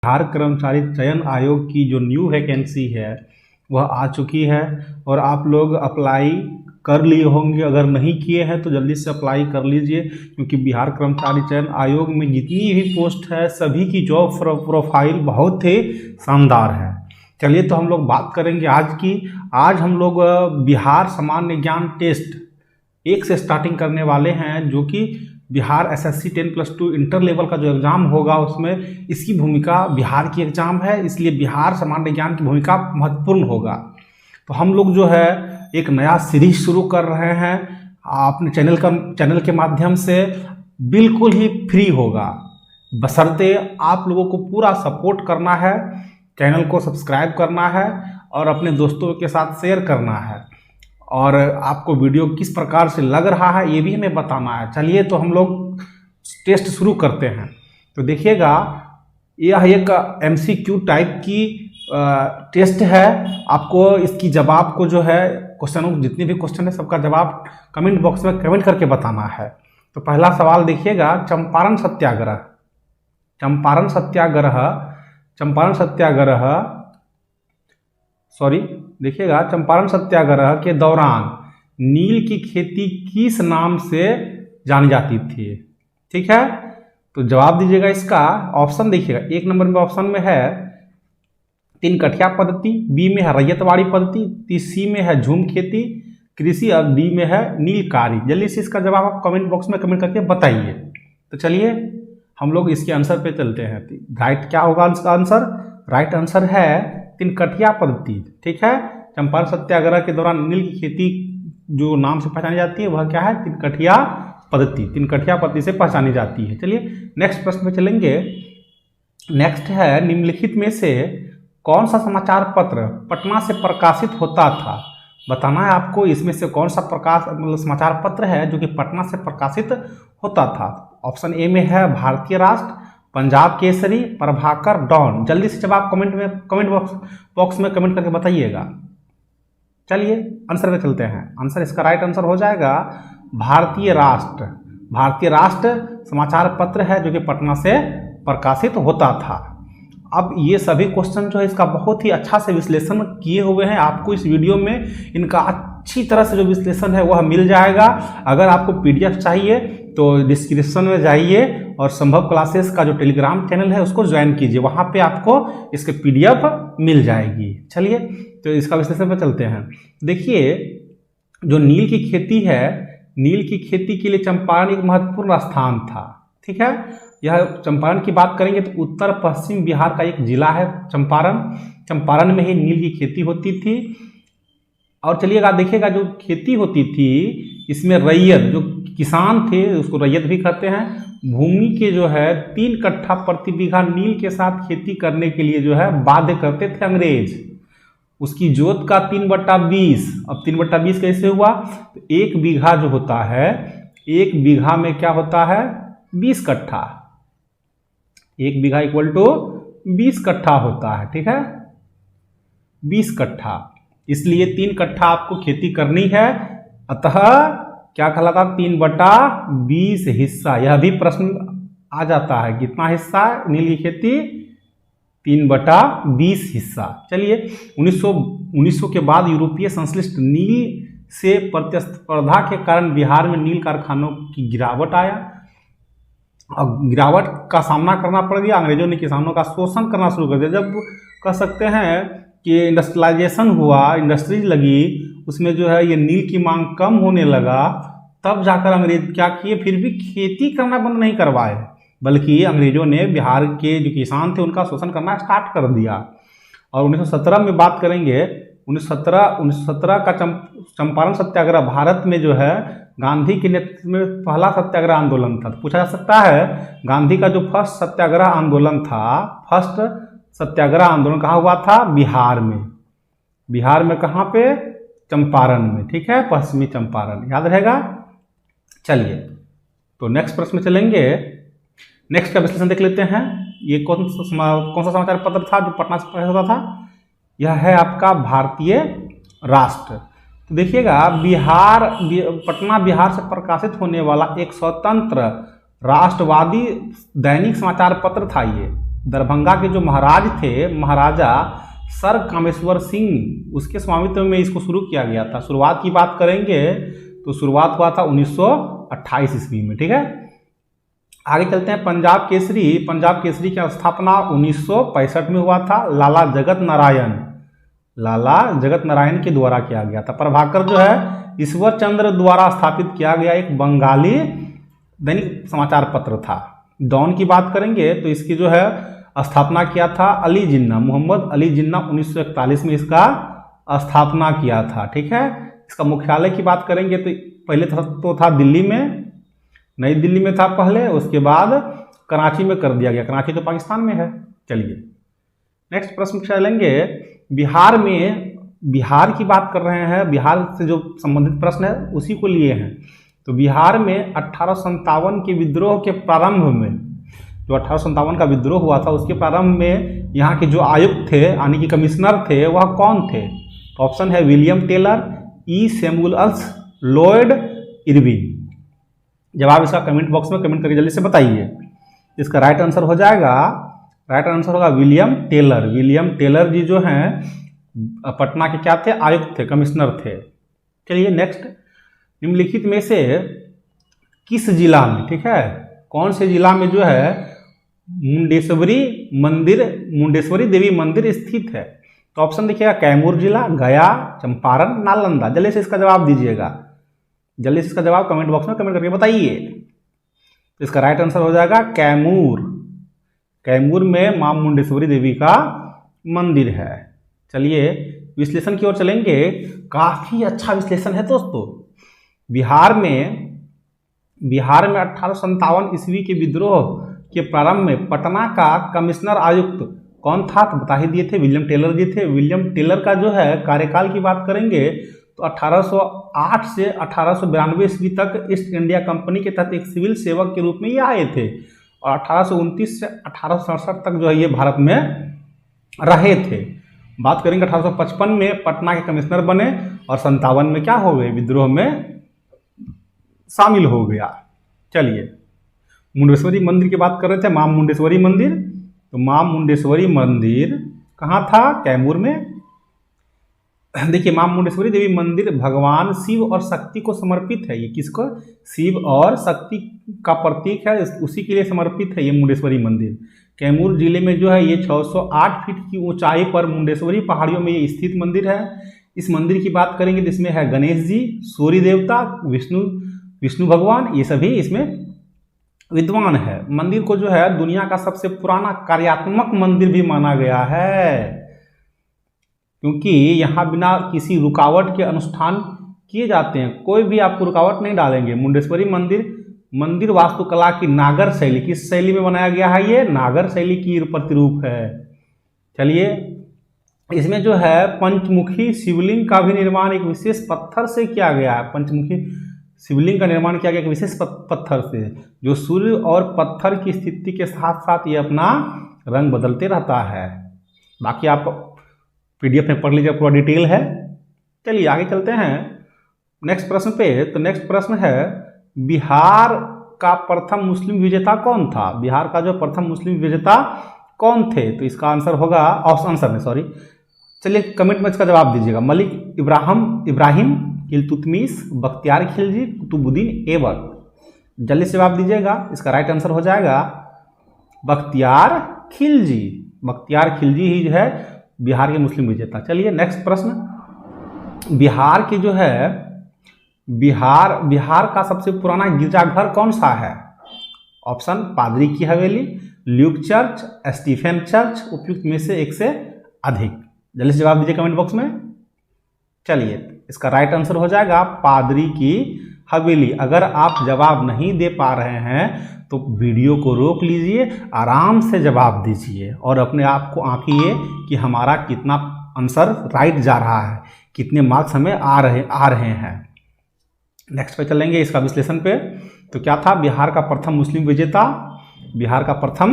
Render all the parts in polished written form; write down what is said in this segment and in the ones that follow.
बिहार कर्मचारी चयन आयोग की जो न्यू वैकेंसी है वह आ चुकी है और आप लोग अप्लाई कर लिए होंगे। अगर नहीं किए हैं तो जल्दी से अप्लाई कर लीजिए, क्योंकि बिहार कर्मचारी चयन आयोग में जितनी भी पोस्ट है सभी की जॉब प्रोफाइल बहुत ही शानदार है। चलिए तो हम लोग बात करेंगे आज की। आज हम लोग बिहार सामान्य ज्ञान टेस्ट 1 से स्टार्टिंग करने वाले हैं, जो कि बिहार एसएससी 10+2 इंटर लेवल का जो एग्ज़ाम होगा उसमें इसकी भूमिका बिहार की एग्ज़ाम है, इसलिए बिहार सामान्य ज्ञान की भूमिका महत्वपूर्ण होगा। तो हम लोग जो है एक नया सीरीज शुरू कर रहे हैं अपने चैनल के माध्यम से, बिल्कुल ही फ्री होगा, बशर्ते आप लोगों को पूरा सपोर्ट करना है, चैनल को सब्सक्राइब करना है और अपने दोस्तों के साथ शेयर करना है, और आपको वीडियो किस प्रकार से लग रहा है ये भी हमें बताना है। चलिए तो हम लोग टेस्ट शुरू करते हैं। तो देखिएगा, यह एक MCQ टाइप की टेस्ट है। आपको इसकी जवाब को जो है क्वेश्चनों जितने भी क्वेश्चन है सबका जवाब कमेंट बॉक्स में कमेंट करके बताना है। तो पहला सवाल देखिएगा, चंपारण सत्याग्रह के दौरान नील की खेती किस नाम से जानी जाती थी। ठीक है, तो जवाब दीजिएगा इसका। ऑप्शन देखिएगा, 1 नंबर में ऑप्शन में है 3 कठिया पद्धति, बी में है रैयतवाड़ी पद्धति, सी में है झूम खेती कृषि और डी में है नीलकारी। जल्दी से इसका जवाब आप कमेंट बॉक्स में कमेंट करके बताइए। तो चलिए हम लोग इसके आंसर पे चलते हैं। राइट क्या होगा इसका आंसर? राइट आंसर है 3 कठिया पद्धति। ठीक है, चंपारण सत्याग्रह के दौरान नील की खेती जो नाम से पहचानी जाती है वह क्या है? 3 कठिया पद्धति। 3 कठिया पद्धति से पहचानी जाती है। चलिए नेक्स्ट प्रश्न में चलेंगे। नेक्स्ट है, निम्नलिखित में से कौन सा समाचार पत्र पटना से प्रकाशित होता था? बताना है आपको इसमें से कौन सा समाचार पत्र है जो कि पटना से प्रकाशित होता था। ऑप्शन ए में है भारतीय राष्ट्र, पंजाब केसरी, प्रभाकर, डॉन। जल्दी से जवाब कमेंट बॉक्स में कमेंट करके बताइएगा। चलिए आंसर पे चलते हैं। आंसर इसका राइट आंसर हो जाएगा भारतीय राष्ट्र। भारतीय राष्ट्र समाचार पत्र है जो कि पटना से प्रकाशित होता था। अब ये सभी क्वेश्चन जो है इसका बहुत ही अच्छा से विश्लेषण किए हुए हैं। आपको इस वीडियो में इनका अच्छी तरह से जो विश्लेषण है वह मिल जाएगा। अगर आपको PDF चाहिए तो डिस्क्रिप्शन में जाइए और संभव क्लासेस का जो टेलीग्राम चैनल है उसको ज्वाइन कीजिए, वहाँ पे आपको इसके PDF मिल जाएगी। चलिए तो इसका विश्लेषण पे चलते हैं। देखिए, जो नील की खेती है, नील की खेती के लिए चंपारण एक महत्वपूर्ण स्थान था। ठीक है, यह चंपारण की बात करेंगे तो उत्तर पश्चिम बिहार का एक जिला है चंपारण। चंपारण में ही नील की खेती होती थी। और चलिएगा देखिएगा, जो खेती होती थी इसमें रैयत जो किसान थे उसको रैयत भी कहते हैं। भूमि के जो है 3 कट्ठा प्रति बीघा नील के साथ खेती करने के लिए जो है बाध्य करते थे अंग्रेज। उसकी जोत का 3/20। अब 3/20 कैसे हुआ? तो 1 बीघा जो होता है, 1 बीघा में क्या होता है? 20 कट्ठा। 1 बीघा इक्वल टू 20 कट्ठा होता है। ठीक है, 20 कट्ठा, इसलिए 3 कट्ठा आपको खेती करनी है। अतः क्या कहलाता? 3/20 हिस्सा। यह भी प्रश्न आ जाता है, कितना हिस्सा नील की खेती? 3/20 हिस्सा। चलिए 1900 के बाद यूरोपीय संश्लिष्ट नील से प्रतिस्पर्धा के कारण बिहार में नील कारखानों की गिरावट आया। अब गिरावट का सामना करना पड़ गया। अंग्रेजों ने किसानों का शोषण करना शुरू कर दिया। जब कह सकते हैं कि इंडस्ट्रियलाइजेशन हुआ, इंडस्ट्रीज लगी, उसमें जो है ये नील की मांग कम होने लगा, तब जाकर अंग्रेज क्या किए? फिर भी खेती करना बंद नहीं करवाए, बल्कि अंग्रेजों ने बिहार के जो किसान थे उनका शोषण करना स्टार्ट कर दिया। और 1917 में बात करेंगे, 1917 का चंपारण सत्याग्रह भारत में जो है गांधी के नेतृत्व में पहला सत्याग्रह आंदोलन था। पूछा जा सकता है गांधी का जो फर्स्ट सत्याग्रह आंदोलन था, फर्स्ट सत्याग्रह आंदोलन कहाँ हुआ था? बिहार में। बिहार में कहाँ पे? चंपारण में। ठीक है, पश्चिमी चंपारण, याद रहेगा। चलिए तो नेक्स्ट प्रश्न में चलेंगे। नेक्स्ट का विश्लेषण देख लेते हैं। ये कौन सा समाचार पत्र था जो पटना से प्रकाशित होता था? यह है आपका भारतीय राष्ट्र। तो देखिएगा, पटना बिहार से प्रकाशित होने वाला एक स्वतंत्र राष्ट्रवादी दैनिक समाचार पत्र था ये। दरभंगा के जो महाराज थे, महाराजा सर कामेश्वर सिंह, उसके स्वामित्व में इसको शुरू किया गया था। शुरुआत की बात करेंगे तो शुरुआत हुआ था 1928 ईस्वी में। ठीक है, आगे चलते हैं। पंजाब केसरी। पंजाब केसरी की स्थापना 1965 में हुआ था। लाला जगत नारायण के द्वारा किया गया था। प्रभाकर जो है ईश्वर चंद्र द्वारा स्थापित किया गया एक बंगाली दैनिक समाचार पत्र था। डॉन की बात करेंगे तो इसकी जो है स्थापना किया था अली जिन्ना, मोहम्मद अली जिन्ना, 1941 में इसका स्थापना किया था। ठीक है, इसका मुख्यालय की बात करेंगे तो पहले तो था दिल्ली में, नई दिल्ली में था पहले, उसके बाद कराची में कर दिया गया। कराची तो पाकिस्तान में है। चलिए नेक्स्ट प्रश्न चलेंगे। बिहार की बात कर रहे हैं, बिहार से जो संबंधित प्रश्न है उसी को लिए हैं। तो बिहार में 1857 के विद्रोह के प्रारंभ में, जो 1857 का विद्रोह हुआ था उसके प्रारंभ में यहाँ के जो आयुक्त थे यानी कि कमिश्नर थे वह कौन थे? तो ऑप्शन है विलियम टेलर, ई सैमुअल्स, लॉयड इरविन। जवाब इसका कमेंट बॉक्स में कमेंट करके जल्दी से बताइए। इसका राइट आंसर हो जाएगा, राइट आंसर होगा विलियम टेलर। विलियम टेलर जी जो हैं पटना के क्या थे? आयुक्त थे, कमिश्नर थे। चलिए नेक्स्ट, निम्नलिखित में से किस जिला में, ठीक है, कौन से जिला में जो है मुंडेश्वरी देवी मंदिर स्थित है? तो ऑप्शन देखिएगा कैमूर जिला, गया, चंपारण, नालंदा। जल्दी से इसका जवाब दीजिएगा, जल्दी से इसका जवाब कमेंट बॉक्स में कमेंट करके बताइए। तो इसका राइट आंसर हो जाएगा कैमूर। कैमूर में मां मुंडेश्वरी देवी का मंदिर है। चलिए विश्लेषण की ओर चलेंगे। काफी अच्छा विश्लेषण है दोस्तों। बिहार में 1857 ईस्वी के विद्रोह के प्रारंभ में पटना का कमिश्नर आयुक्त कौन था? तो बता ही दिए थे, विलियम टेलर जी थे। विलियम टेलर का जो है कार्यकाल की बात करेंगे तो 1808 से 1892 ईस्वी तक ईस्ट इंडिया कंपनी के तहत एक सिविल सेवक के रूप में ये आए थे, और 1829 से 1867 तक जो है ये भारत में रहे थे। बात करेंगे 1855 में पटना के कमिश्नर बने और 57 में क्या हो गए? विद्रोह में शामिल हो गया। चलिए मुंडेश्वरी मंदिर की बात कर रहे थे, मां मुंडेश्वरी मंदिर। तो मां मुंडेश्वरी मंदिर कहाँ था? कैमूर में। देखिए मां मुंडेश्वरी देवी मंदिर भगवान शिव और शक्ति को समर्पित है। ये किसको? शिव और शक्ति का प्रतीक है, उसी के लिए समर्पित है ये मुंडेश्वरी मंदिर। कैमूर जिले में जो है ये 608 फीट की ऊंचाई पर मुंडेश्वरी पहाड़ियों में ये स्थित मंदिर है। इस मंदिर की बात करेंगे तो इसमें है गणेश जी, सूर्य देवता, विष्णु भगवान, ये सभी इसमें विद्वान है। मंदिर को जो है दुनिया का सबसे पुराना कार्यात्मक मंदिर भी माना गया है, क्योंकि यहाँ बिना किसी रुकावट के अनुष्ठान किए जाते हैं। कोई भी आपको रुकावट नहीं डालेंगे। मुंडेश्वरी मंदिर वास्तुकला की नागर शैली, किस शैली में बनाया गया है? ये नागर शैली की प्रतिरूप है। चलिए इसमें जो है पंचमुखी शिवलिंग का भी निर्माण एक विशेष पत्थर से किया गया है। पंचमुखी शिवलिंग का निर्माण किया गया एक विशेष पत्थर से, जो सूर्य और पत्थर की स्थिति के साथ साथ ये अपना रंग बदलते रहता है। बाकी आप PDF में पढ़ लीजिए, पूरा डिटेल है। चलिए आगे चलते हैं नेक्स्ट प्रश्न पे। तो नेक्स्ट प्रश्न है, बिहार का प्रथम मुस्लिम विजेता कौन था? बिहार का जो प्रथम मुस्लिम विजेता कौन थे? तो इसका आंसर होगा आंसर में सॉरी, चलिए कमेंट में इसका जवाब दीजिएगा। मलिक इब्राहिम, इल्तुतमिश, बख्तियार खिलजी, कुतुबुद्दीन ऐबक। जल्दी से जवाब दीजिएगा। इसका राइट आंसर हो जाएगा बख्तियार खिलजी। बख्तियार खिलजी ही जो है बिहार के मुस्लिम विजेता। चलिए नेक्स्ट प्रश्न, बिहार की जो है बिहार का सबसे पुराना गिरजाघर कौन सा है? ऑप्शन पादरी की हवेली, ल्यूक चर्च, स्टीफेन चर्च, उपयुक्त में से एक से अधिक। जल्दी से जवाब दीजिए कमेंट बॉक्स में। चलिए इसका राइट आंसर हो जाएगा पादरी की हवेली। अगर आप जवाब नहीं दे पा रहे हैं तो वीडियो को रोक लीजिए, आराम से जवाब दीजिए और अपने आप को आंकिए कि हमारा कितना आंसर राइट जा रहा है, कितने मार्क्स हमें आ रहे हैं। नेक्स्ट पे चलेंगे इसका विश्लेषण पे। तो क्या था? बिहार का प्रथम मुस्लिम विजेता, बिहार का प्रथम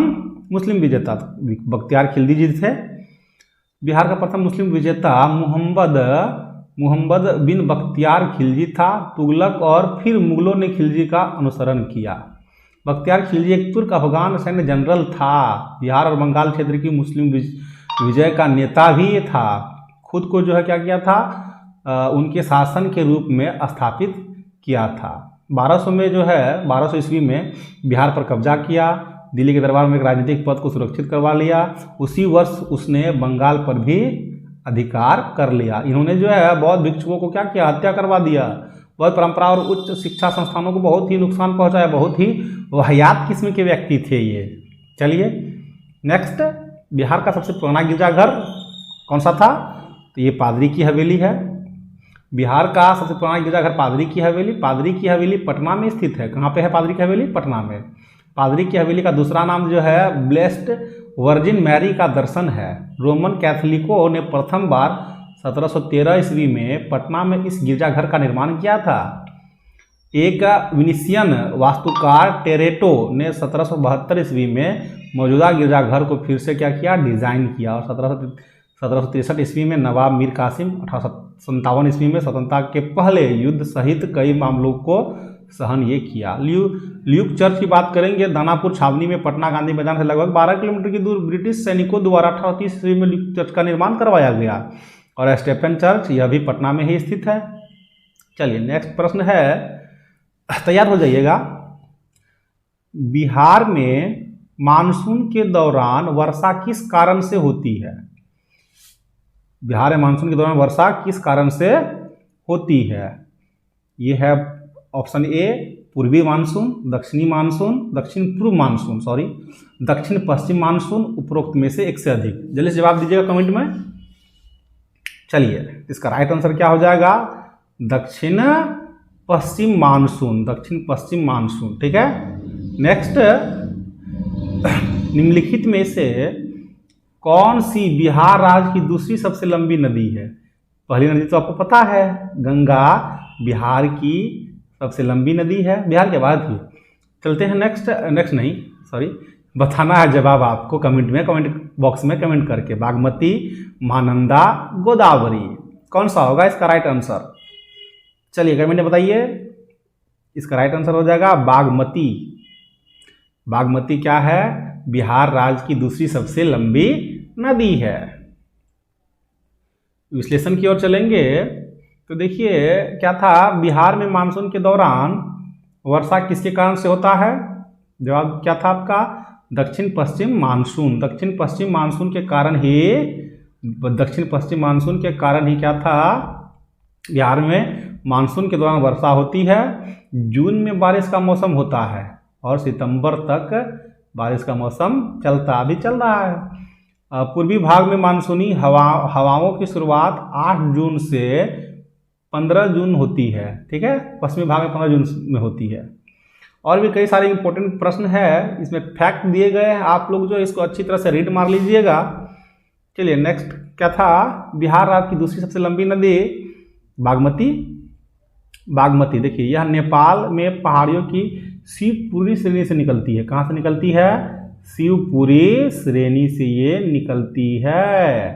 मुस्लिम विजेता बख्तियार खिलजी जी थे। बिहार का प्रथम मुस्लिम विजेता मोहम्मद बिन बख्तियार खिलजी था। तुगलक और फिर मुगलों ने खिलजी का अनुसरण किया। बख्तियार खिलजी एक तुर्क अफगान सैन्य जनरल था। बिहार और बंगाल क्षेत्र की मुस्लिम विजय का नेता भी ये था। खुद को जो है क्या किया था, उनके शासन के रूप में स्थापित किया था। 1200 में जो है 1200 ईस्वी में बिहार पर कब्जा किया, दिल्ली के दरबार में एक राजनीतिक पद को सुरक्षित करवा लिया। उसी वर्ष उसने बंगाल पर भी अधिकार कर लिया। इन्होंने जो है बौद्ध भिक्षुओं को क्या किया, हत्या करवा दिया। बौद्ध परंपरा और उच्च शिक्षा संस्थानों को बहुत ही नुकसान पहुंचाया। बहुत ही वाहियात किस्म के व्यक्ति थे ये। चलिए नेक्स्ट, बिहार का सबसे पुराना गिरजाघर कौन सा था, तो ये पादरी की हवेली है। बिहार का सबसे पुराना गिरजाघर पादरी की हवेली। पादरी की हवेली पटना में स्थित है। कहाँ पे है पादरी की हवेली, पटना में। पादरी की हवेली का दूसरा नाम जो है ब्लेस्ड वर्जिन मैरी का दर्शन है। रोमन कैथोलिकों ने प्रथम बार 1713 ईस्वी में पटना में इस गिरजाघर का निर्माण किया था। एक विनीसियन वास्तुकार टेरेटो ने 1772 ईस्वी में मौजूदा गिरजाघर को फिर से क्या किया, डिजाइन किया। और 1763 ईस्वी में नवाब मीर कासिम 1857 ईस्वी में स्वतंत्रता के पहले युद्ध सहित कई मामलों को सहन ये किया। ल्यूक चर्च की बात करेंगे, दानापुर छावनी में पटना गांधी मैदान से लगभग 12 किलोमीटर की दूर ब्रिटिश सैनिकों द्वारा 1830 ईस्वी में ल्यूक चर्च का निर्माण करवाया गया। और स्टेफन चर्च यह भी पटना में ही स्थित है। चलिए नेक्स्ट प्रश्न है, तैयार हो जाइएगा। बिहार में मानसून के दौरान वर्षा किस कारण से होती है। बिहार में मानसून के दौरान वर्षा किस कारण से होती है। ये है ऑप्शन ए पूर्वी मानसून, दक्षिणी मानसून, दक्षिण पूर्व मानसून, सॉरी दक्षिण पश्चिम मानसून, उपरोक्त में से एक से अधिक। जल्दी से जवाब दीजिएगा कमेंट में। चलिए इसका राइट आंसर क्या हो जाएगा, दक्षिण पश्चिम मानसून, दक्षिण पश्चिम मानसून। ठीक है नेक्स्ट, निम्नलिखित में से कौन सी बिहार राज्य की दूसरी सबसे लंबी नदी है। पहली नदी तो आपको पता है, गंगा बिहार की सबसे लंबी नदी है, बिहार के बाद की। चलते हैं नेक्स्ट नहीं सॉरी, बताना है जवाब आपको कमेंट में, कमेंट बॉक्स में कमेंट करके। बागमती, महानंदा, गोदावरी, कौन सा होगा इसका राइट आंसर। चलिए कमेंट में बताइए, इसका राइट आंसर हो जाएगा बागमती। बागमती क्या है, बिहार राज्य की दूसरी सबसे लंबी नदी है। विश्लेषण की ओर चलेंगे तो देखिए क्या था, बिहार में मानसून के दौरान वर्षा किसके कारण से होता है। जवाब क्या था आपका, दक्षिण पश्चिम मानसून। दक्षिण पश्चिम मानसून के कारण ही, दक्षिण पश्चिम मानसून के कारण ही क्या था, बिहार में मानसून के दौरान वर्षा होती है। जून में बारिश का मौसम होता है और सितंबर तक बारिश का मौसम अभी चल रहा है। पूर्वी भाग में मानसूनी हवाओं की शुरुआत 8 जून से 15 जून होती है। ठीक है, पश्चिमी भाग में 15 जून में होती है। और भी कई सारे इंपॉर्टेंट प्रश्न है, इसमें फैक्ट दिए गए हैं, आप लोग जो इसको अच्छी तरह से रीड मार लीजिएगा। चलिए नेक्स्ट क्या था, बिहार राज्य की दूसरी सबसे लंबी नदी बागमती। बागमती देखिए यह नेपाल में पहाड़ियों की शिवपुरी श्रेणी से निकलती है। कहाँ से निकलती है, शिवपुरी श्रेणी से ये निकलती है।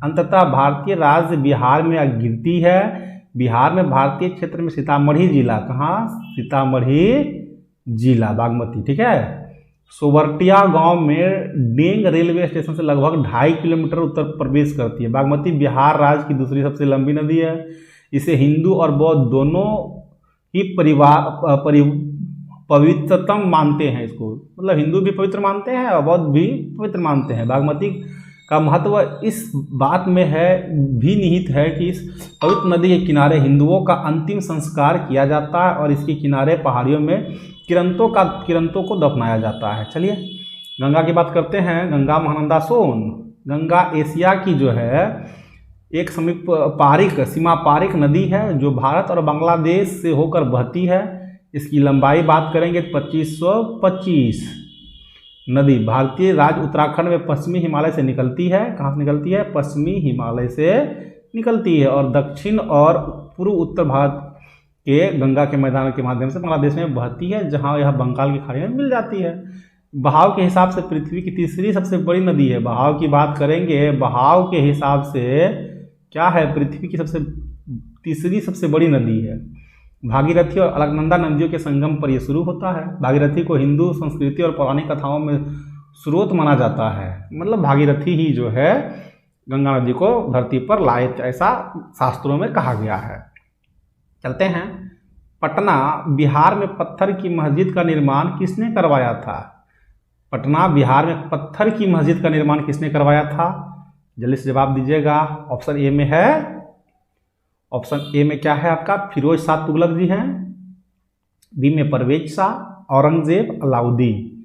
अंततः भारतीय राज्य बिहार में गिरती है। बिहार में भारतीय क्षेत्र में सीतामढ़ी जिला, कहाँ, सीतामढ़ी जिला, बागमती। ठीक है, सोबरटिया गांव में डेंग रेलवे स्टेशन से लगभग 2.5 किलोमीटर उत्तर प्रवेश करती है। बागमती बिहार राज्य की दूसरी सबसे लंबी नदी है। इसे हिंदू और बौद्ध दोनों ही पवित्रतम मानते हैं इसको, मतलब हिंदू भी पवित्र मानते हैं और बौद्ध भी पवित्र मानते हैं। बागमती का महत्व इस बात में है, भी निहित है कि इस पवित्र नदी के किनारे हिंदुओं का अंतिम संस्कार किया जाता है और इसके किनारे पहाड़ियों में किरंतों को दफनाया जाता है। चलिए गंगा की बात करते हैं। गंगा, महानंदा, सोन। गंगा एशिया की जो है एक सीमा पारिक नदी है जो भारत और बांग्लादेश से होकर बहती है। इसकी लंबाई बात करेंगे 2525। नदी भारतीय राज्य उत्तराखंड में पश्चिमी हिमालय से निकलती है। कहाँ से निकलती है, पश्चिमी हिमालय से निकलती है और दक्षिण और पूर्व उत्तर भारत के गंगा के मैदान के माध्यम से बांग्लादेश में बहती है, जहाँ यह बंगाल की खाड़ी में मिल जाती है। बहाव के हिसाब से पृथ्वी की तीसरी सबसे बड़ी नदी है। बहाव की बात करेंगे, बहाव के हिसाब से क्या है, पृथ्वी की तीसरी सबसे बड़ी नदी है। भागीरथी और अलकनंदा नदियों के संगम पर यह शुरू होता है। भागीरथी को हिंदू संस्कृति और पौराणिक कथाओं में स्रोत माना जाता है। मतलब भागीरथी ही जो है गंगा नदी को धरती पर लाए, ऐसा शास्त्रों में कहा गया है। चलते हैं। पटना बिहार में पत्थर की मस्जिद का निर्माण किसने करवाया था? पटना बिहार में पत्थर की मस्जिद का निर्माण किसने करवाया था? जल्दी से जवाब दीजिएगा। ऑप्शन ए में है, ऑप्शन ए में क्या है आपका? फिरोज शाह तुगलक जी हैं। बी में परवेज शाह, औरंगजेब, अलाउद्दीन।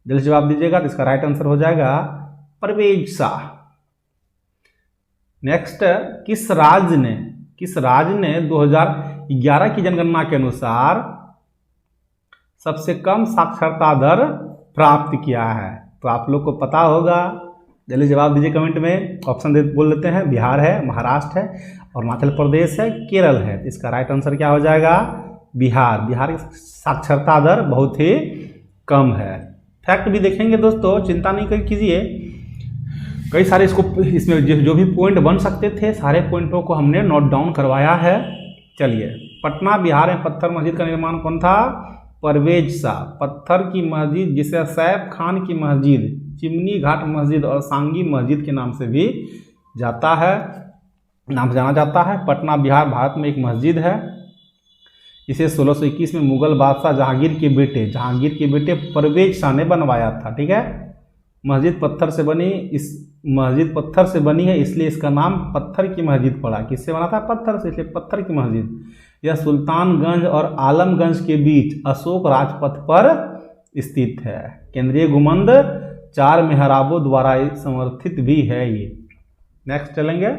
जल्दी से जवाब दीजिएगा। तो इसका राइट आंसर हो जाएगा परवेज शाह। नेक्स्ट, किस राज्य ने 2011 की जनगणना के अनुसार सबसे कम साक्षरता दर प्राप्त किया है? तो आप लोग को पता होगा, जल्दी जवाब दीजिए कमेंट में। ऑप्शन बोल देते हैं, बिहार है, महाराष्ट्र है, अरुणाचल प्रदेश है, केरल है। इसका राइट आंसर क्या हो जाएगा? बिहार। बिहार की साक्षरता दर बहुत ही कम है। फैक्ट भी देखेंगे दोस्तों, चिंता नहीं कीजिए। कई सारे इसमें जो भी पॉइंट बन सकते थे, सारे पॉइंटों को हमने नोट डाउन करवाया है। चलिए, पटना बिहार में पत्थर मस्जिद का निर्माण कौन था? परवेज शाह। पत्थर की मस्जिद जिसे सैफ खान की मस्जिद, चिमनी घाट मस्जिद और सांगी मस्जिद के नाम से भी जाता है, नाम से जाना जाता है। पटना बिहार भारत में एक मस्जिद है। इसे 1621 में मुगल बादशाह जहांगीर के बेटे परवेज शाह ने बनवाया था। ठीक है, मस्जिद पत्थर से बनी, इस मस्जिद पत्थर से बनी है, इसलिए इसका नाम पत्थर की मस्जिद पड़ा। किससे बना था? पत्थर से, इसलिए पत्थर की मस्जिद। यह सुल्तानगंज और आलमगंज के बीच अशोक राजपथ पर स्थित है। केंद्रीय गुंबद 4 मेहराबों द्वारा समर्थित भी है ये। नेक्स्ट चलेंगे।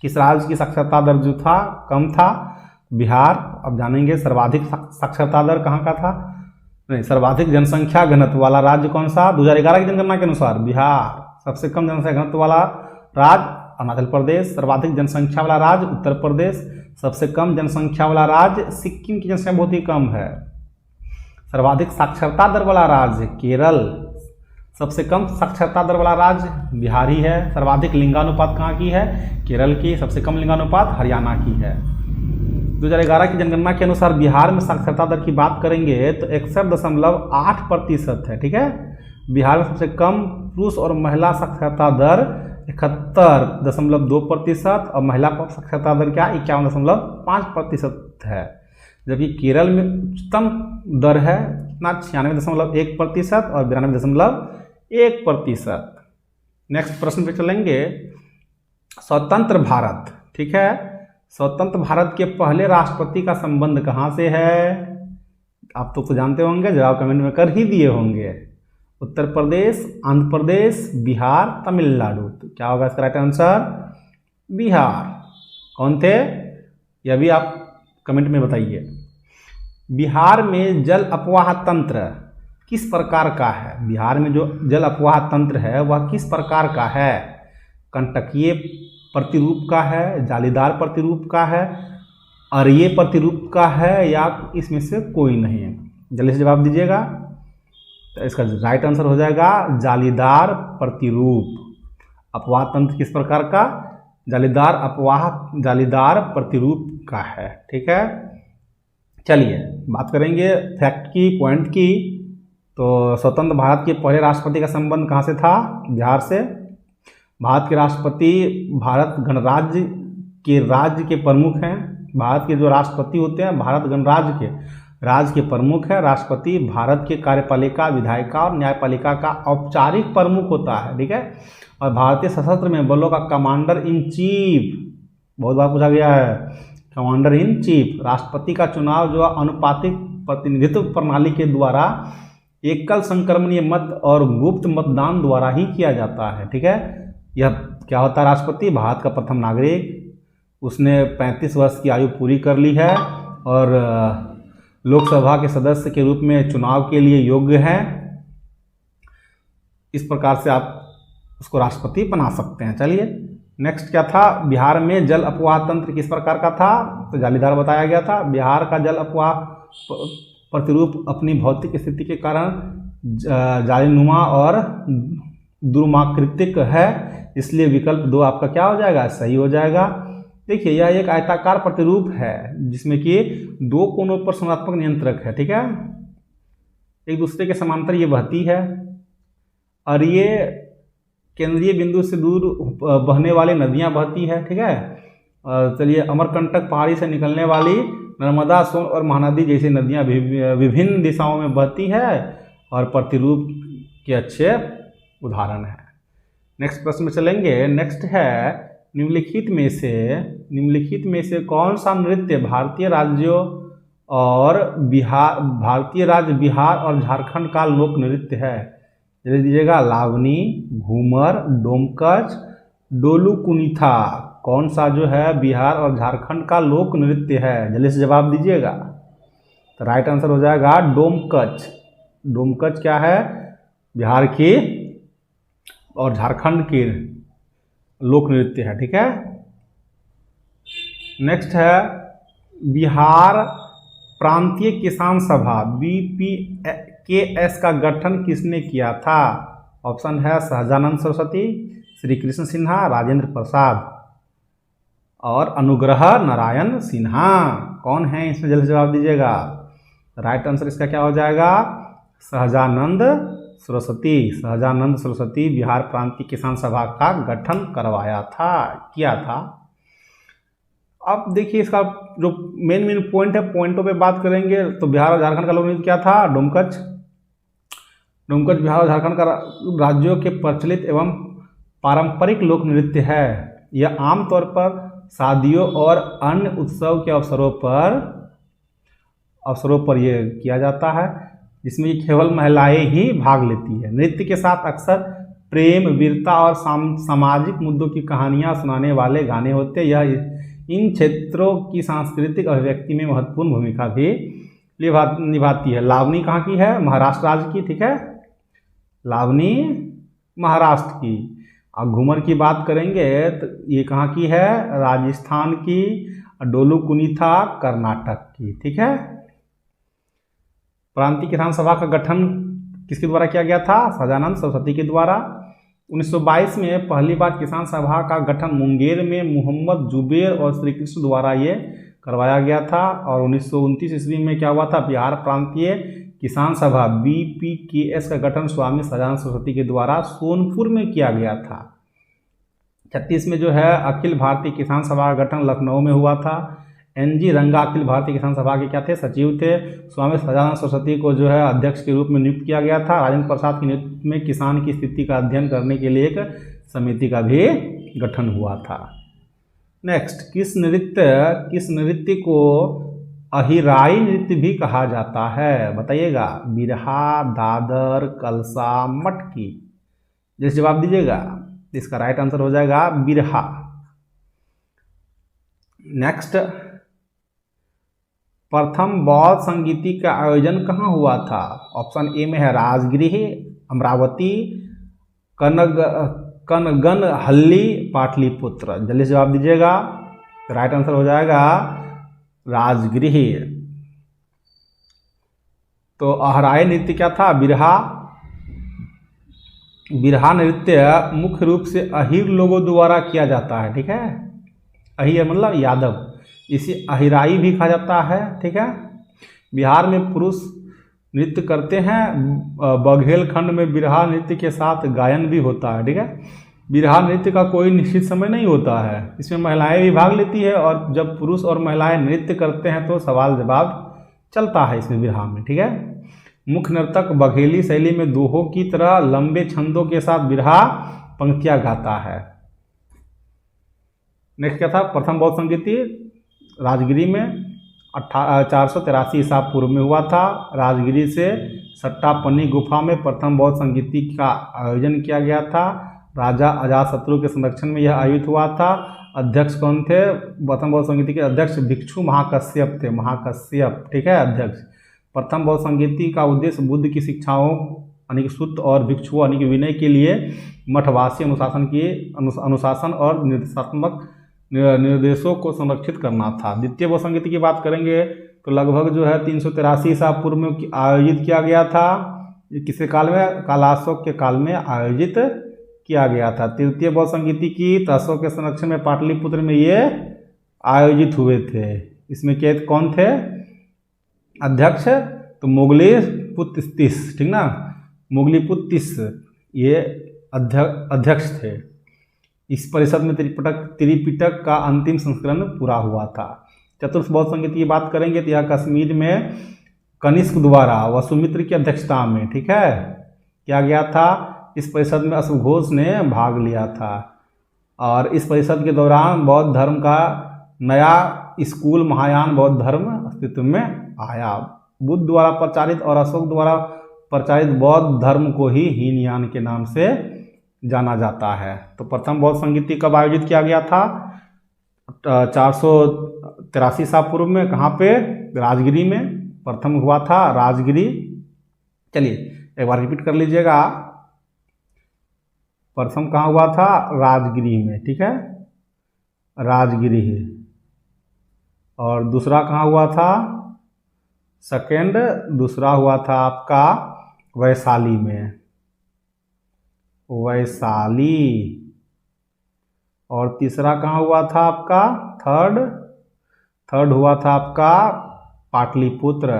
किस राज्य की साक्षरता दर जो था कम था? बिहार। अब जानेंगे सर्वाधिक साक्षरता दर कहाँ का था? नहीं, सर्वाधिक जनसंख्या घनत्व वाला राज्य कौन सा? 2011 की जनगणना के अनुसार बिहार। सबसे कम जनसंख्या घनत्व वाला राज्य अरुणाचल प्रदेश। सर्वाधिक जनसंख्या वाला राज्य उत्तर प्रदेश। सबसे कम जनसंख्या वाला राज्य सिक्किम की जनसंख्या बहुत ही कम है। सर्वाधिक साक्षरता दर वाला राज्य केरल। सबसे कम साक्षरता दर वाला राज्य बिहार ही है। सर्वाधिक लिंगानुपात कहाँ की है? केरल की। सबसे कम लिंगानुपात हरियाणा की है। 2011 की जनगणना के अनुसार बिहार में साक्षरता दर की बात करेंगे तो 61.8% है। ठीक है, बिहार में सबसे कम पुरुष और महिला साक्षरता दर 71.2% और महिला साक्षरता दर क्या 51.5% है। जबकि केरल में उच्चतम दर है कितना? 96.1% और 92.1%। नेक्स्ट प्रश्न पे चलेंगे। स्वतंत्र भारत, ठीक है, स्वतंत्र भारत के पहले राष्ट्रपति का संबंध कहाँ से है? आप तो जानते होंगे, जवाब कमेंट में कर ही दिए होंगे। उत्तर प्रदेश, आंध्र प्रदेश, बिहार, तमिलनाडु। तो क्या होगा इसका राइट आंसर? बिहार। कौन थे यह भी आप कमेंट में बताइए। बिहार में जल अपवाह तंत्र किस प्रकार का है? बिहार में जो जल अपवाह तंत्र है वह किस प्रकार का है? कंटकीय प्रतिरूप का है, जालीदार प्रतिरूप का है, अरीय प्रतिरूप का है, या इसमें से कोई नहीं है? जल्दी से जवाब दीजिएगा। तो इसका राइट आंसर हो जाएगा जालीदार प्रतिरूप। अपवाह तंत्र किस प्रकार का? जालीदार प्रतिरूप का है। ठीक है, चलिए बात करेंगे फैक्ट की, पॉइंट की। तो स्वतंत्र भारत के पहले राष्ट्रपति का संबंध कहाँ से था? बिहार से। भारत के राष्ट्रपति भारत गणराज्य के प्रमुख हैं। भारत के जो राष्ट्रपति होते हैं भारत गणराज्य के प्रमुख है। राष्ट्रपति भारत के कार्यपालिका, विधायिका और न्यायपालिका का औपचारिक प्रमुख होता है। ठीक है, और भारतीय सशस्त्र में बलों का कमांडर इन चीफ, बहुत बार पूछा गया है, कमांडर इन चीफ। राष्ट्रपति का चुनाव जो अनुपातिक प्रतिनिधित्व प्रणाली के द्वारा एकल संक्रमणीय मत और गुप्त मतदान द्वारा ही किया जाता है। ठीक है, यह क्या होता है? राष्ट्रपति भारत का प्रथम नागरिक, उसने 35 वर्ष की आयु पूरी कर ली है और लोकसभा के सदस्य के रूप में चुनाव के लिए योग्य हैं। इस प्रकार से आप उसको राष्ट्रपति बना सकते हैं। चलिए नेक्स्ट क्या था? बिहार में जल अपवाह तंत्र किस प्रकार का था? तो जालीदार बताया गया था। बिहार का जल अपवाह प्रतिरूप अपनी भौतिक स्थिति के कारण जालीनुमा और दुर्माकृतिक है, इसलिए विकल्प 2 आपका क्या हो जाएगा? सही हो जाएगा। देखिए यह एक आयताकार प्रतिरूप है जिसमें कि दो कोनों पर समानात्मक नियंत्रक है, ठीक है, एक दूसरे के समांतर ये बहती है और ये केंद्रीय बिंदु से दूर बहने वाली नदियां बहती है, ठीक है। चलिए, अमरकंटक पहाड़ी से निकलने वाली नर्मदा, सोन और महानदी जैसी नदियां विभिन्न दिशाओं में बहती है और प्रतिरूप के अच्छे उदाहरण है। नेक्स्ट प्रश्न में चलेंगे। नेक्स्ट है, निम्नलिखित में से कौन सा नृत्य भारतीय राज्य बिहार और झारखंड का लोक नृत्य है? जल्दी दीजिएगा। लावनी, घूमर, डोमकच, डोलू कुनीथा, कौन सा जो है बिहार और झारखंड का लोक नृत्य है? जल्दी से जवाब दीजिएगा। तो राइट आंसर हो जाएगा डोमकच। डोमकच क्या है? बिहार की और झारखंड की लोक नृत्य है, ठीक है। नेक्स्ट है, बिहार प्रांतीय किसान सभा BPKS का गठन किसने किया था? ऑप्शन है सहजानंद सरस्वती, श्री कृष्ण सिन्हा, राजेंद्र प्रसाद और अनुग्रह नारायण सिन्हा। कौन है इसमें? जल्दी जवाब दीजिएगा। राइट आंसर इसका क्या हो जाएगा? सहजानंद सरस्वती। सहजानंद सरस्वती बिहार प्रांतीय किसान सभा का गठन किया था। अब देखिए इसका जो मेन पॉइंट है, पॉइंटों पे बात करेंगे तो बिहार और झारखंड का लोक नृत्य क्या था? डोमकच। डोमकच बिहार और झारखंड का राज्यों के प्रचलित एवं पारंपरिक लोक नृत्य है। यह आमतौर पर शादियों और अन्य उत्सव के अवसरों पर यह किया जाता है, जिसमें केवल महिलाएं ही भाग लेती है। नृत्य के साथ अक्सर प्रेम, वीरता और सामाजिक मुद्दों की कहानियां सुनाने वाले गाने होते हैं। यह इन क्षेत्रों की सांस्कृतिक अभिव्यक्ति में महत्वपूर्ण भूमिका भी निभाती है। लावनी कहाँ की है? महाराष्ट्र राज्य की, ठीक है, लावनी महाराष्ट्र की। अब घूमर की बात करेंगे तो ये कहाँ की है? राजस्थान की। डोलू कुनीथा कर्नाटक की, ठीक है। प्रांतीय किसान सभा का गठन किसके द्वारा किया गया था? सहजानंद सरस्वती के द्वारा। 1922 में पहली बार किसान सभा का गठन मुंगेर में मोहम्मद जुबेर और श्री कृष्ण द्वारा ये करवाया गया था। और 1929 ईस्वी में क्या हुआ था? बिहार प्रांतीय किसान सभा BPKS का गठन स्वामी सहजानंद सरस्वती के द्वारा सोनपुर में किया गया था। 36 में जो है अखिल भारतीय किसान सभा का गठन लखनऊ में हुआ था। NG रंगा अखिल भारतीय किसान सभा के क्या थे? सचिव थे। स्वामी सहजानंद सरस्वती को जो है अध्यक्ष के रूप में नियुक्त किया गया था। राजेंद्र प्रसाद की नेतृत्व में किसान की स्थिति का अध्ययन करने के लिए एक समिति का भी गठन हुआ था। नेक्स्ट, किस नृत्य को अहिराई नृत्य भी कहा जाता है? बताइएगा। बिरहा, दादर, कलसा, मटकी। जैसे जवाब दीजिएगा। इसका राइट आंसर हो जाएगा बिरहा। नेक्स्ट, प्रथम बौद्ध संगीति का आयोजन कहाँ हुआ था? ऑप्शन ए में है राजगृह, अमरावती, कनगनहल्ली, पाटलिपुत्र। जल्दी जवाब दीजिएगा। राइट आंसर हो जाएगा राजगृह। तो अहराई नृत्य क्या था? बिरहा। बिरहा नृत्य मुख्य रूप से अहीर लोगों द्वारा किया जाता है, ठीक है। अहीर मतलब यादव, इसे अहिराई भी कहा जाता है, ठीक है। बिहार में पुरुष नृत्य करते हैं। बघेलखंड में बिरहा नृत्य के साथ गायन भी होता है, ठीक है। बिरहा नृत्य का कोई निश्चित समय नहीं होता है, इसमें महिलाएं भी भाग लेती है और जब पुरुष और महिलाएं नृत्य करते हैं तो सवाल जवाब चलता है इसमें बिरहा में, ठीक है। मुख्य नर्तक बघेली शैली में दोहों की तरह लंबे छंदों के साथ बिरहा पंक्तियां गाता है। नेक्स्ट क्या था? प्रथम बौद्ध संगीति राजगिरी में 483 ईसा पूर्व में हुआ था। राजगिरी से सट्टापनी गुफा में प्रथम बौद्ध संगीति का आयोजन किया गया था। राजा अजातशत्रु के संरक्षण में यह आयोजित हुआ था। अध्यक्ष कौन थे? प्रथम बौद्ध संगीति के अध्यक्ष भिक्षु महाकश्यप थे। महाकश्यप, ठीक है, अध्यक्ष। प्रथम बौद्ध संगीति का उद्देश्य बुद्ध की शिक्षाओं यानी कि सूत्र और भिक्षुओं यानी कि विनय के लिए मठवासी अनुशासन और निर्देशों को संरक्षित करना था। द्वितीय बौद्ध संगीति की बात करेंगे तो लगभग जो है 383 ईसा पूर्व में आयोजित किया गया था। किसके काल में? कालाशोक के काल में आयोजित किया गया था। तृतीय बौद्ध संगीति की अशोक के संरक्षण में पाटलिपुत्र में ये आयोजित हुए थे। इसमें क्या कौन थे अध्यक्ष? तो मुगलिपुत्तिस, ठीक ना, मुगलिपुत्तिस ये अध्यक्ष थे। इस परिषद में त्रिपिटक का अंतिम संस्करण पूरा हुआ था। चतुर्थ बौद्ध संगीत की बात करेंगे तो यह कश्मीर में कनिष्क द्वारा वसुमित्र की अध्यक्षता में, ठीक है, किया गया था। इस परिषद में अश्वघोष ने भाग लिया था और इस परिषद के दौरान बौद्ध धर्म का नया स्कूल महायान बौद्ध धर्म अस्तित्व में आया। बुद्ध द्वारा प्रचारित और अशोक द्वारा प्रचारित बौद्ध धर्म को ही हीनयान के नाम से जाना जाता है। तो प्रथम बौद्ध संगीति कब आयोजित किया गया था? 483 ईसा पूर्व में। कहाँ पे? राजगिरी में प्रथम हुआ था, राजगिरी। चलिए एक बार रिपीट कर लीजिएगा, प्रथम कहाँ हुआ था? राजगिरी में, ठीक है, राजगिरी। और दूसरा कहाँ हुआ था? सेकेंड दूसरा हुआ था आपका वैशाली में, वैशाली। और तीसरा कहाँ हुआ था आपका? थर्ड हुआ था आपका पाटलिपुत्र।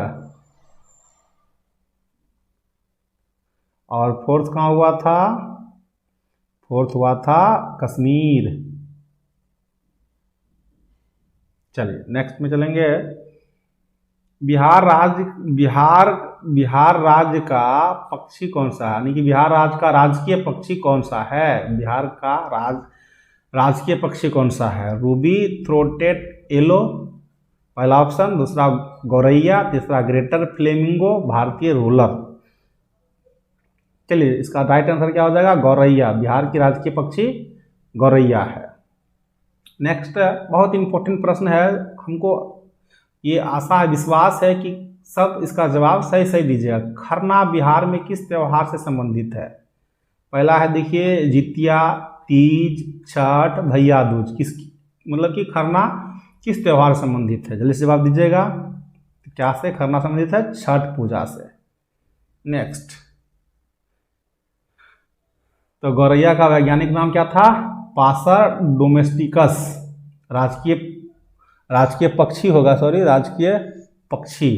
और फोर्थ कहाँ हुआ था? फोर्थ हुआ था कश्मीर। चलिए नेक्स्ट में चलेंगे। बिहार राज्य का पक्षी कौन सा है, यानी कि बिहार राज्य का राजकीय पक्षी कौन सा है? बिहार का राजकीय पक्षी कौन सा है? रूबी थ्रोटेड येलो पहला ऑप्शन, दूसरा गौरैया, तीसरा ग्रेटर फ्लेमिंगो, भारतीय रोलर। चलिए इसका राइट आंसर क्या हो जाएगा? गौरैया। बिहार की राजकीय पक्षी गौरैया है। नेक्स्ट बहुत इंपॉर्टेंट प्रश्न है, हमको ये आशा है, विश्वास है कि सब इसका जवाब सही सही दीजिएगा। खरना बिहार में किस त्योहार से संबंधित है? पहला है देखिए जितिया, तीज, छठ, भैया दूज। किस मतलब कि खरना किस त्योहार से संबंधित है? जल्दी से जवाब दीजिएगा। क्या से खरना संबंधित है? छठ पूजा से। नेक्स्ट, तो गौरैया का वैज्ञानिक नाम क्या था? Passer domesticus. राजकीय पक्षी होगा, सॉरी, राजकीय पक्षी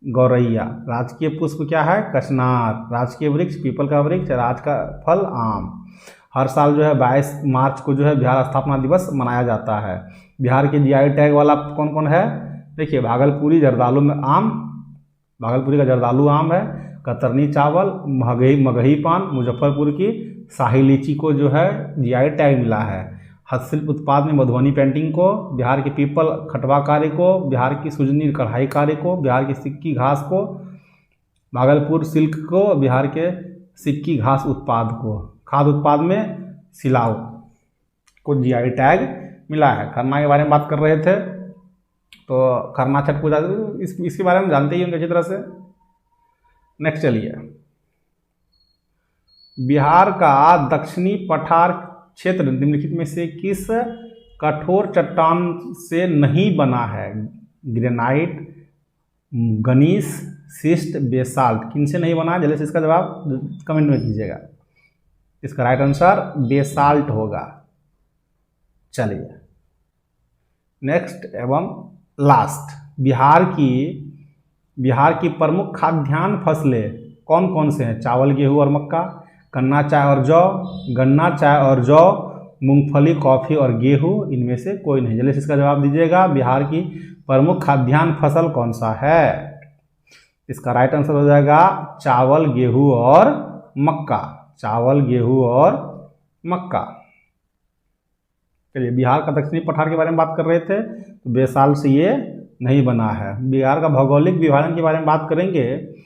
गौरैया। राजकीय पुष्प क्या है? कचनार। राजकीय वृक्ष पीपल का वृक्ष। राज का फल आम। हर साल जो है 22 मार्च को जो है बिहार स्थापना दिवस मनाया जाता है। बिहार के जीआई टैग वाला कौन कौन है? देखिए भागलपुरी जर्दालू में आम, भागलपुरी का जर्दालू आम है। कतरनी चावल, मगही पान, मुजफ्फरपुर की शाही लीची को जो है जीआई टैग मिला है। हस्तशिल्प उत्पाद में मधुबनी पेंटिंग को, बिहार के पीपल खटवा कार्य को, बिहार की सुजनी कढ़ाई कार्य को, बिहार की सिक्की घास को, भागलपुर सिल्क को, बिहार के सिक्की घास उत्पाद को, खाद्य उत्पाद में सिलाव को जीआई टैग मिला है। खरना के बारे में बात कर रहे थे, तो खरना छठ पूजा इसके बारे में जानते ही होंगे अच्छी तरह से। नेक्स्ट चलिए, बिहार का दक्षिणी पठार क्षेत्र निम्नलिखित में से किस कठोर चट्टान से नहीं बना है? Granite, gneiss, schist, basalt. किन से नहीं बना? जल्दी से इसका जवाब कमेंट में कीजिएगा। इसका राइट आंसर बेसाल्ट होगा। चलिए नेक्स्ट एवं लास्ट, बिहार की प्रमुख खाद्यान्न फसलें कौन कौन से हैं? चावल, गेहूं और मक्का, गन्ना, चाय और जौ, मूंगफली, कॉफ़ी और गेहूं। इनमें से कोई नहीं। जल्दी से इसका जवाब दीजिएगा। बिहार की प्रमुख खाद्यान्न फसल कौन सा है? इसका राइट आंसर हो जाएगा चावल, गेहूं और मक्का। चावल, गेहूं और मक्का। चलिए, बिहार का दक्षिणी पठार के बारे में बात कर रहे थे, तो बेसाल से ये नहीं बना है। बिहार का भौगोलिक विभाजन के बारे में बात करेंगे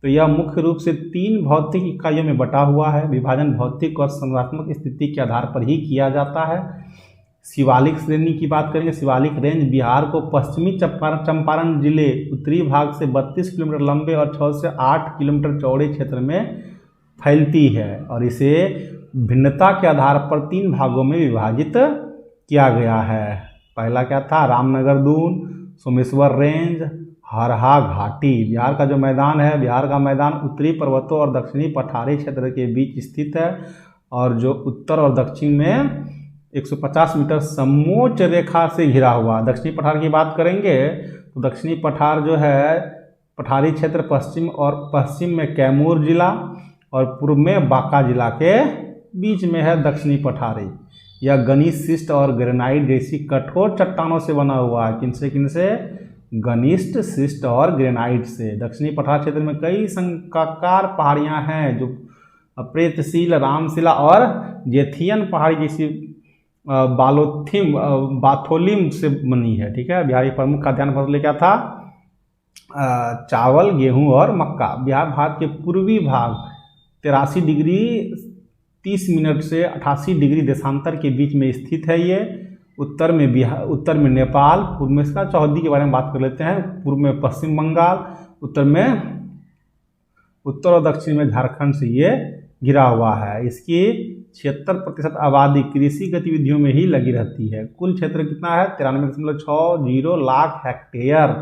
तो यह मुख्य रूप से 3 भौतिक इकाइयों में बटा हुआ है। विभाजन भौतिक और संरचनात्मक स्थिति के आधार पर ही किया जाता है। शिवालिक श्रेणी की बात करेंगे, शिवालिक रेंज बिहार को पश्चिमी चंपारण जिले उत्तरी भाग से 32 किलोमीटर लंबे और 6 से 8 किलोमीटर चौड़े क्षेत्र में फैलती है और इसे भिन्नता के आधार पर 3 भागों में विभाजित किया गया है। पहला क्या था? रामनगर दून, सोमेश्वर रेंज, हरहा घाटी। बिहार का जो मैदान है, बिहार का मैदान उत्तरी पर्वतों और दक्षिणी पठारी क्षेत्र के बीच स्थित है और जो उत्तर और दक्षिण में 150 मीटर समोच्च रेखा से घिरा हुआ। दक्षिणी पठार की बात करेंगे तो दक्षिणी पठार जो है पठारी क्षेत्र पश्चिम में कैमूर जिला और पूर्व में बांका जिला के बीच में है दक्षिणी पठारी। यह गनीस शिस्ट और ग्रेनाइट जैसी कठोर चट्टानों से बना हुआ है। किनसे? गनीस्ट, शिस्ट और ग्रेनाइट से। दक्षिणी पठार क्षेत्र में कई संकाकार पहाड़ियां हैं जो प्रेतशील, रामशिला और जेथियन पहाड़ी जैसी बाथोलिम से बनी है। ठीक है। बिहार की प्रमुख खाद्यान्न फसलें क्या था? चावल, गेहूं और मक्का। बिहार भारत के पूर्वी भाग 83 डिग्री 30 मिनट से 88 डिग्री देशांतर के बीच में स्थित है। ये उत्तर में नेपाल, पूर्व में इसका चौहद्दी के बारे में बात कर लेते हैं, पूर्व में पश्चिम बंगाल, उत्तर और दक्षिण में झारखंड से ये घिरा हुआ है। इसकी 76% आबादी कृषि गतिविधियों में ही लगी रहती है। कुल क्षेत्र कितना है? 93.60 लाख हेक्टेयर।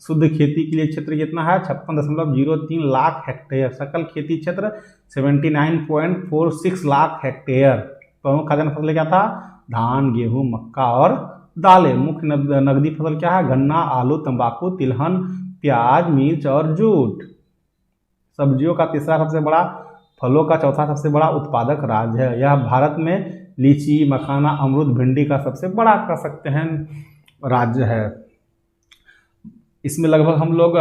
शुद्ध खेती के लिए क्षेत्र कितना है? 56.03 लाख हेक्टेयर। सकल खेती क्षेत्र 79.46 लाख हेक्टेयर। प्रमुख खाद्यान्न फसलें क्या था? धान, गेहूं, मक्का और दालें। मुख्य नकदी फसल क्या है? गन्ना, आलू, तंबाकू, तिलहन, प्याज, मिर्च और जूट। सब्जियों का तीसरा सबसे बड़ा, फलों का चौथा सबसे बड़ा उत्पादक राज्य है। यह भारत में लीची, मखाना, अमरूद, भिंडी का सबसे बड़ा कह सकते हैं राज्य है। इसमें लगभग हम लोग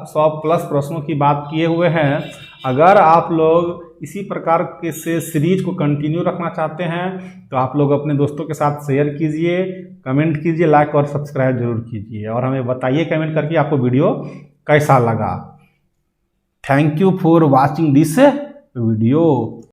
100+ प्रश्नों की बात किए हुए हैं। अगर आप लोग इसी प्रकार के से सीरीज को कंटिन्यू रखना चाहते हैं तो आप लोग अपने दोस्तों के साथ शेयर कीजिए, कमेंट कीजिए, लाइक और सब्सक्राइब जरूर कीजिए और हमें बताइए कमेंट करके आपको वीडियो कैसा लगा। Thank you for watching this video.